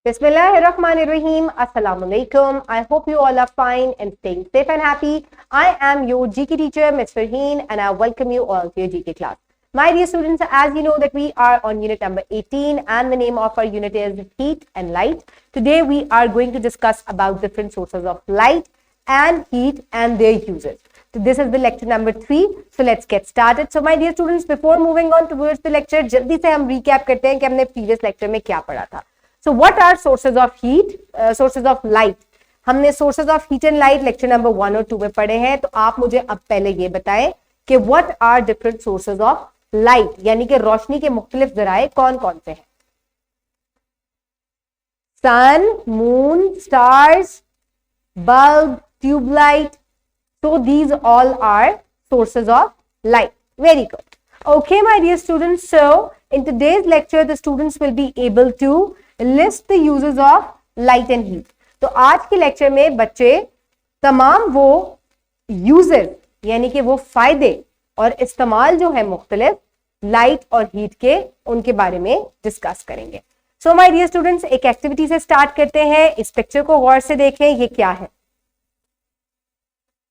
Bismillahirrahmanirrahim. Assalamu alaikum. I hope you all are fine and staying safe and happy. I am your GK teacher, Ms. Farheen, and I welcome you all to your GK class. My dear students, as you know that we are on unit number 18 and the name of our unit is Heat and Light. Today we are going to discuss about different sources of light and heat and their uses. So this is the lecture number 3. So let's get started. So my dear students, before moving on towards the lecture, जल्दी से हम recap करते हैं कि हमने previous lecture में क्या पढ़ा था. So what are sources of heat, sources of light? हमने sources of heat and light lecture number 1 और 2 में पढ़े हैं. तो आप मुझे अब पहले ये बताएं कि what are different sources of light, यानी कि रोशनी के मुख्तलिफ जराए कौन कौन से हैं? Sun, moon, stars, bulb, tube light. So these all are sources of light. Very good. Okay, my dear students. So in today's lecture, the students will be able to list the uses of light and heat. तो आज के lecture में बच्चे तमाम वो uses यानी कि वो फायदे और इस्तेमाल जो है मुख्तलिफ लाइट और हीट के उनके बारे में डिस्कस करेंगे. सो माय डियर स्टूडेंट्स, एक एक्टिविटी से स्टार्ट करते हैं. इस पिक्चर को गौर से देखें. ये क्या है?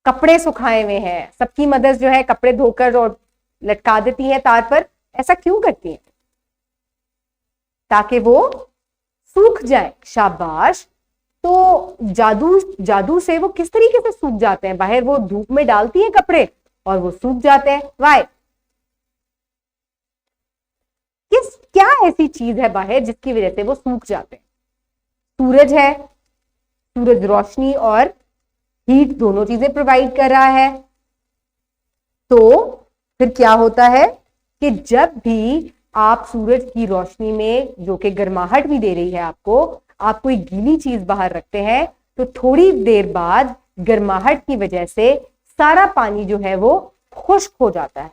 कपड़े सुखाए हुए हैं. सबकी मदर्स जो है कपड़े धोकर और लटका देती हैं तार पर. ऐसा क्यों करती हैं? ताकि वो सूख जाए. शाबाश. तो जादू से वो किस तरीके से सूख जाते हैं? बाहर वो धूप में डालती है कपड़े और वो सूख जाते हैं. वाई? क्या ऐसी चीज है बाहर जिसकी वजह से वो सूख जाते हैं? सूरज है. सूरज रोशनी और हीट दोनों चीजें प्रोवाइड कर रहा है. तो फिर क्या होता है कि जब भी आप सूरज की रोशनी में, जो कि गर्माहट भी दे रही है आपको, आप कोई गीली चीज बाहर रखते हैं तो थोड़ी देर बाद गर्माहट की वजह से सारा पानी जो है वो खुश्क हो जाता है.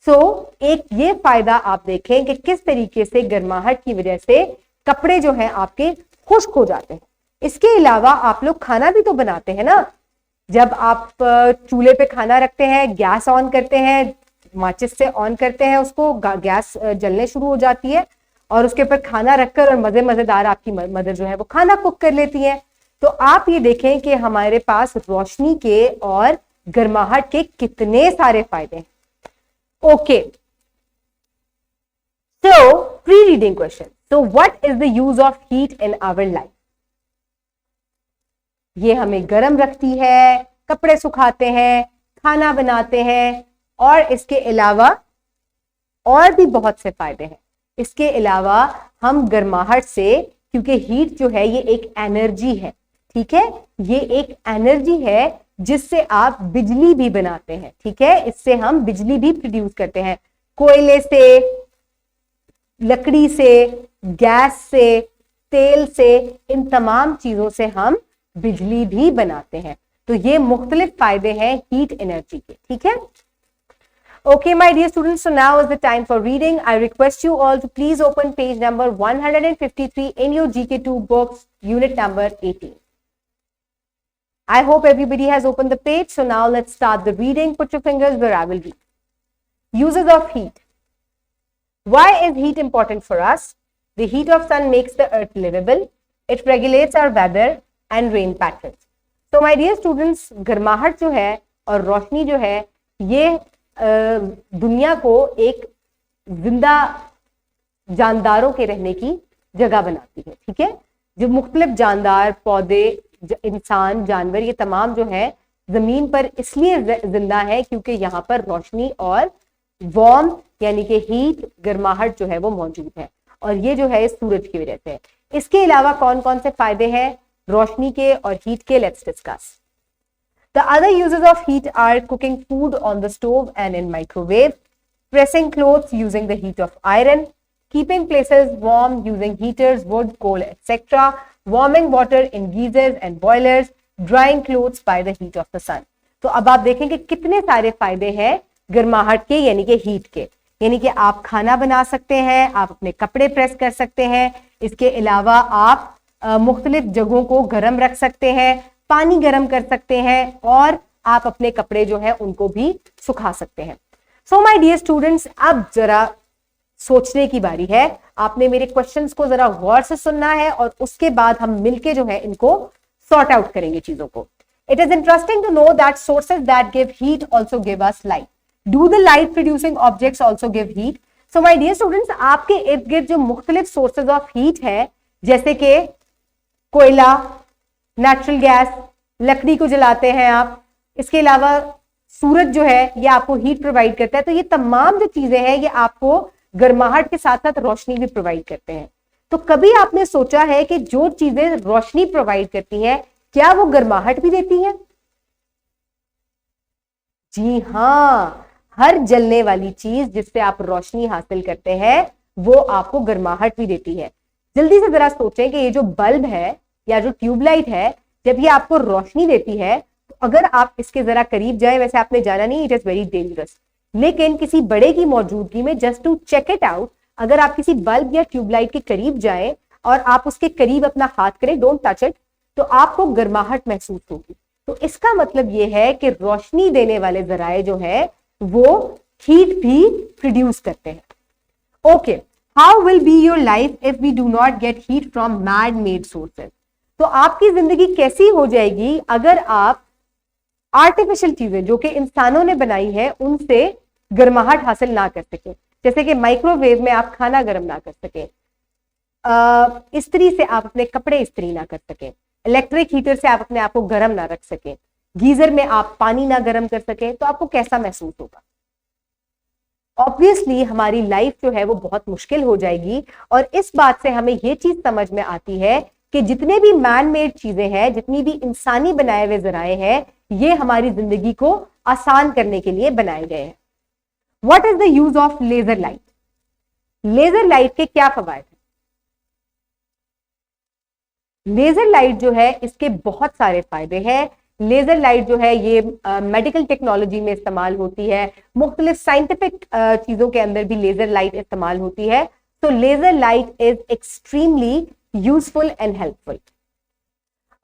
एक ये फायदा आप देखें कि किस तरीके से गर्माहट की वजह से कपड़े जो हैं आपके खुश्क हो जाते हैं. इसके अलावा आप लोग खाना भी तो बनाते हैं ना. जब आप चूल्हे पे खाना रखते हैं, गैस ऑन करते हैं, माचिस से ऑन करते हैं उसको, गैस जलने शुरू हो जाती है और उसके ऊपर खाना रखकर और मजेदार आपकी मदर जो है वो खाना कुक कर लेती है. तो आप ये देखें कि हमारे पास रोशनी के और गर्माहट के कितने सारे फायदे हैं. Okay. So, pre-reading question. So, what is the use of heat in our life? ये हमें गर्म रखती है, कपड़े सुखाते हैं, खाना बनाते हैं और इसके अलावा और भी बहुत से फायदे हैं. इसके अलावा हम गर्माहट से, क्योंकि हीट जो है ये एक एनर्जी है, ठीक है, ये एक एनर्जी है जिससे आप बिजली भी बनाते हैं. ठीक है, इससे हम बिजली भी प्रोड्यूस करते हैं. कोयले से, लकड़ी से, गैस से, तेल से, इन तमाम चीजों से हम बिजली भी बनाते हैं. तो ये मुख्तलिफ फायदे हैं हीट एनर्जी के. ठीक है. Okay, my dear students, so now is the time for reading. I request you all to please open page number 153 in your GK2 books, unit number 18. I hope everybody has opened the page. So now let's start the reading. Put your fingers where I will read. Uses of heat. Why is heat important for us? The heat of sun makes the earth livable. It regulates our weather and rain patterns. So my dear students, गर्माहट जो है और रोशनी जो है ये दुनिया को एक जिंदा जानदारों के रहने की जगह बनाती है. ठीक है, जो मुख्तलिफ जानदार, पौधे, इंसान, जानवर, ये तमाम जो है जमीन पर इसलिए जिंदा है क्योंकि यहाँ पर रोशनी और वार्म यानी कि हीट, गर्माहट जो है वो मौजूद है और ये जो है सूरज की वजह से. इसके अलावा कौन कौन से फायदे हैं रोशनी के और हीट के? Let's discuss. The other uses of heat are cooking food on the stove and in microwave, pressing clothes using the heat of iron, keeping places warm using heaters, wood, coal, etc., warming water in geysers and boilers, drying clothes by the heat of the sun. तो अब आप देखें कि कितने सारे फायदे हैं गर्माहट के यानी कि हीट के. यानी कि आप खाना बना सकते हैं, आप अपने कपड़े प्रेस कर सकते हैं. इसके अलावा आप मुख्तलिफ जगहों को गर्म रख सकते हैं, पानी गर्म कर सकते हैं और आप अपने कपड़े जो है उनको भी सुखा सकते हैं. सो माय डियर स्टूडेंट्स, अब जरा सोचने की बारी है। आपने मेरे क्वेश्चंस को जरा गौर से सुनना है और उसके बाद हम मिलके जो है इनको सॉर्ट आउट करेंगे चीजों को। It is interesting to know that sources that give heat also give us light. Do the light producing objects also give heat? So my dear students, आपके इर्द गिर्द जो मुख्तलिफ सोर्सेज ऑफ हीट है, जैसे कि कोयला, नेचुरल गैस, लकड़ी को जलाते हैं आप, इसके अलावा सूरज जो है ये आपको हीट प्रोवाइड करता है। तो ये तमाम जो चीजें हैं ये आपको गर्माहट के साथ साथ रोशनी भी प्रोवाइड करते हैं। तो कभी आपने सोचा है कि जो चीजें रोशनी प्रोवाइड करती हैं क्या वो गर्माहट भी देती हैं? जी हाँ, हर जलने वाली चीज जिससे आप रोशनी हासिल करते हैं वो आपको गर्माहट भी देती है। जल्दी से जरा सोचें कि ये जो बल्ब है या जो ट्यूबलाइट है, जब ये आपको रोशनी देती है तो अगर आप इसके जरा करीब जाए, वैसे आपने जाना नहीं, इट इज वेरी डेंजरस, लेकिन किसी बड़े की मौजूदगी में just to check it out, अगर आप किसी बल्ब या ट्यूबलाइट के करीब जाएं और आप उसके करीब अपना हाथ करें, डोंट टच इट, तो आपको गर्माहट महसूस होगी। तो इसका मतलब यह है कि रोशनी देने वाले जराए जो है वो हीट भी प्रोड्यूस करते हैं। Okay, how will be your life if we do not get heat from man made sources? तो आपकी जिंदगी कैसी हो जाएगी अगर आप आर्टिफिशियल चीजें जो कि इंसानों ने बनाई है उनसे गर्माहट हासिल ना कर सके। जैसे कि माइक्रोवेव में आप खाना गर्म ना कर सके, इस्त्री से आप अपने कपड़े इस्त्री ना कर सके, इलेक्ट्रिक हीटर से आप अपने आप को गर्म ना रख सके, गीजर में आप पानी ना गर्म कर सके, तो आपको कैसा महसूस होगा? ऑब्वियसली हमारी लाइफ जो है वो बहुत मुश्किल हो जाएगी। और इस बात से हमें ये चीज समझ में आती है कि जितने भी मैन मेड चीजें हैं, जितनी भी इंसानी बनाए हुए जराए हैं, ये हमारी जिंदगी को आसान करने के लिए बनाए गए हैं। What is the use of laser light? Laser light के क्या फवायद हैं? लेजर लाइट जो है इसके बहुत सारे फायदे हैं। लेजर लाइट जो है ये मेडिकल टेक्नोलॉजी में इस्तेमाल होती है, मुख्तलिफ साइंटिफिक चीजों के अंदर भी लेजर लाइट इस्तेमाल होती है। तो laser light is extremely useful and helpful.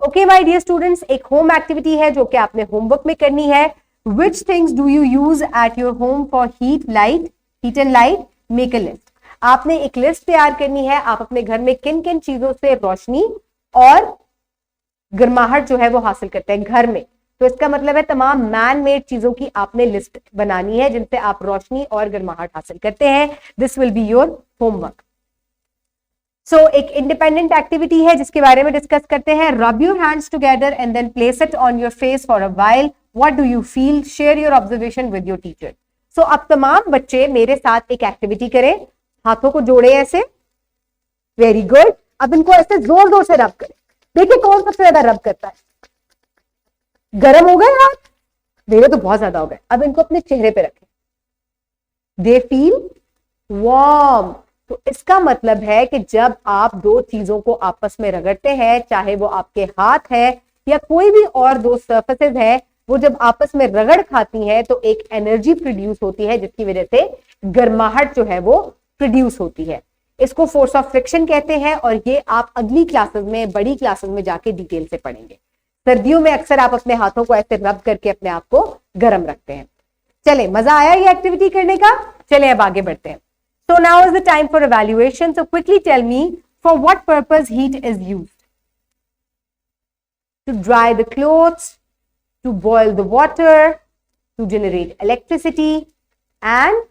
Okay my dear students, एक होम एक्टिविटी है जो कि आपने होमवर्क में करनी है। Which things do you use at your home for heat and light? Make a list. आपने एक लिस्ट तैयार करनी है, आप अपने घर में किन किन चीजों से रोशनी और गर्माहट जो है वो हासिल करते हैं घर में। तो इसका मतलब है तमाम मैन मेड चीजों की आपने लिस्ट बनानी है जिनसे आप रोशनी और गर्माहट हासिल करते हैं। This will be your homework. So एक इंडिपेंडेंट एक्टिविटी है जिसके बारे में डिस्कस करते हैं। Rub your hands together and then place it on your face for a while. What do you feel? Share your observation with your teacher. So अब तमाम बच्चे मेरे साथ एक एक्टिविटी करें, हाथों को जोड़े ऐसे, वेरी गुड। अब इनको ऐसे जोर जोर से रब करें, देखिए कौन सबसे ज्यादा रब करता है। गर्म हो गए हाथ? मेरे तो बहुत ज्यादा हो गए। अब इनको अपने चेहरे पे रखें, दे फील वार्म। तो इसका मतलब है कि जब आप दो चीजों को आपस में रगड़ते हैं, चाहे वो आपके हाथ है या कोई भी और दो सरफेसेस है, वो जब आपस में रगड़ खाती हैं तो एक एनर्जी प्रोड्यूस होती है जिसकी वजह से गर्माहट जो है वो प्रोड्यूस होती है। इसको फोर्स ऑफ फ्रिक्शन कहते हैं और ये आप अगली क्लासेस में, बड़ी क्लासेस में जाके डिटेल से पढ़ेंगे। सर्दियों में अक्सर आप अपने हाथों को ऐसे रब करके अपने आप को गर्म रखते हैं। चले, मजा आया ये एक्टिविटी करने का? चले अब आगे बढ़ते हैं। So now is the time for evaluation. So quickly tell me, for what purpose heat is used? To dry the clothes, to boil the water, to generate electricity, and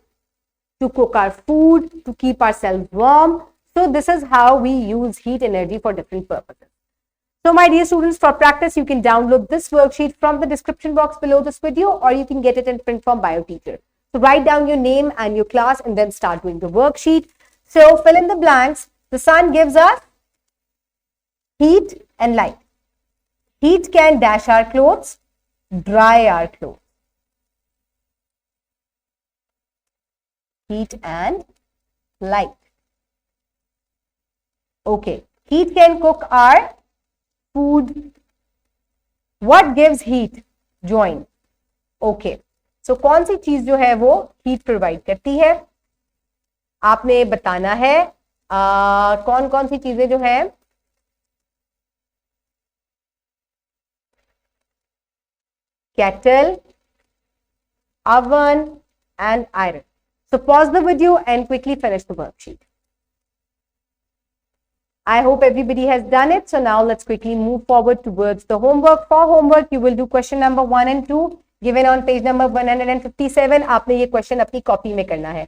to cook our food, to keep ourselves warm. So this is how we use heat energy for different purposes. So my dear students, for practice, you can download this worksheet from the description box below this video, or you can get it in print from Bio Teacher. So write down your name and your class and then start doing the worksheet. So fill in the blanks. The sun gives us heat and light. Heat can dash our clothes, dry our clothes. Heat and light. Okay. Heat can cook our food. What gives heat? Join. Okay. So कौन सी चीज जो है वो heat provide करती है? आपने बताना है कौन कौन सी चीजें जो है kettle, oven and iron. So pause the video and quickly finish the worksheet. I hope everybody has done it. So now let's quickly move forward towards the homework. For homework, you will do question number 1 and 2 given on page number 157. आपने ये question अपनी copy में करना है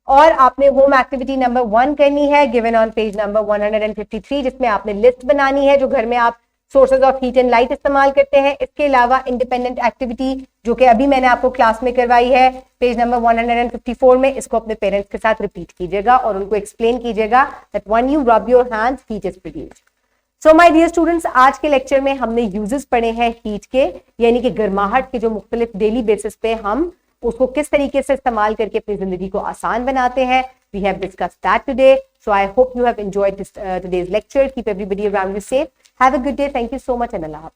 और आपने home activity number 1 करनी है गिवन ऑन पेज नंबर 153 जिसमें आपने लिस्ट बनानी है जो घर में आप sources of heat and light इस्तेमाल करते हैं। इसके अलावा इंडिपेंडेंट एक्टिविटी जो कि अभी मैंने आपको क्लास में करवाई है पेज नंबर 154 में, इसको अपने पेरेंट्स के साथ रिपीट कीजिएगा और उनको एक्सप्लेन कीजिएगा that when you rub your hands heat is produced. So my dear students, आज के लेक्चर में हमने यूजेस पढ़े हैं हीट के, यानी कि गर्माहट के जो मुख्तलिफ डेली बेसिस पे हम उसको किस तरीके से इस्तेमाल करके अपनी जिंदगी को आसान बनाते हैं। We have discussed that today, so I hope you have enjoyed today's lecture. Keep everybody around you safe. Have a good day. Thank you so much and Allah.